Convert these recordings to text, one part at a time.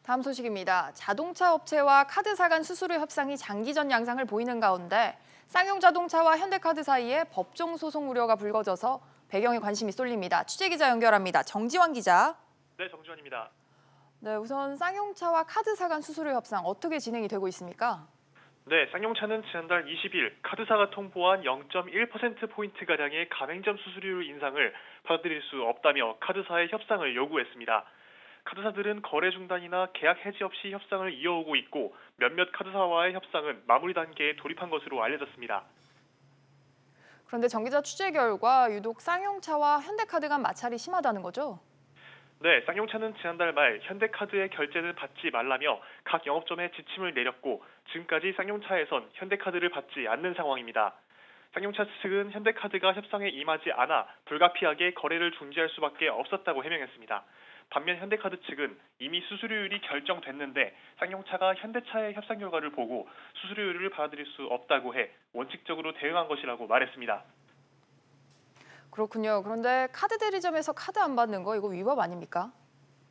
다음 소식입니다. 자동차 업체와 카드사 간 수수료 협상이 장기전 양상을 보이는 가운데 쌍용자동차와 현대카드 사이에 법정 소송 우려가 불거져서 배경에 관심이 쏠립니다. 취재기자 연결합니다. 정지환 기자. 네, 정지원입니다. 네, 우선 쌍용차와 카드사 간 수수료 협상 어떻게 진행이 되고 있습니까? 네, 쌍용차는 지난달 20일 카드사가 통보한 0.1%포인트가량의 가맹점 수수료 인상을 받아들일 수 없다며 카드사의 협상을 요구했습니다. 카드사들은 거래 중단이나 계약 해지 없이 협상을 이어오고 있고 몇몇 카드사와의 협상은 마무리 단계에 돌입한 것으로 알려졌습니다. 그런데 정 기자 취재 결과 유독 쌍용차와 현대카드 간 마찰이 심하다는 거죠? 네, 쌍용차는 지난달 말 현대카드의 결제를 받지 말라며 각 영업점에 지침을 내렸고 지금까지 쌍용차에선 현대카드를 받지 않는 상황입니다. 쌍용차 측은 현대카드가 협상에 임하지 않아 불가피하게 거래를 중지할 수밖에 없었다고 해명했습니다. 반면 현대카드 측은 이미 수수료율이 결정됐는데 쌍용차가 현대차의 협상 결과를 보고 수수료율을 받아들일 수 없다고 해 원칙적으로 대응한 것이라고 말했습니다. 그렇군요. 그런데 카드 대리점에서 카드 안 받는 거 이거 위법 아닙니까?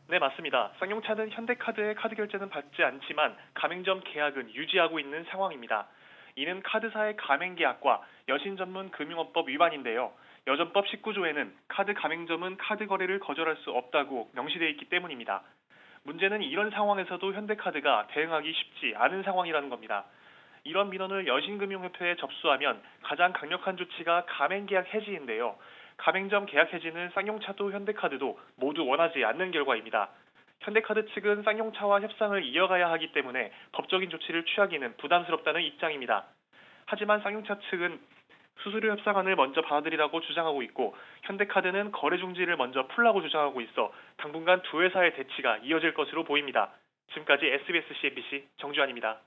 네, 맞습니다. 쌍용차는 현대카드의 카드 결제는 받지 않지만 가맹점 계약은 유지하고 있는 상황입니다. 이는 카드사의 가맹 계약과 여신전문금융업법 위반인데요. 여전법 19조에는 카드 가맹점은 카드 거래를 거절할 수 없다고 명시되어 있기 때문입니다. 문제는 이런 상황에서도 현대카드가 대응하기 쉽지 않은 상황이라는 겁니다. 이런 민원을 여신금융협회에 접수하면 가장 강력한 조치가 가맹계약 해지인데요. 가맹점 계약 해지는 쌍용차도 현대카드도 모두 원하지 않는 결과입니다. 현대카드 측은 쌍용차와 협상을 이어가야 하기 때문에 법적인 조치를 취하기는 부담스럽다는 입장입니다. 하지만 쌍용차 측은 수수료 협상안을 먼저 받아들이라고 주장하고 있고 현대카드는 거래 중지를 먼저 풀라고 주장하고 있어 당분간 두 회사의 대치가 이어질 것으로 보입니다. 지금까지 SBS CNBC 정주환입니다.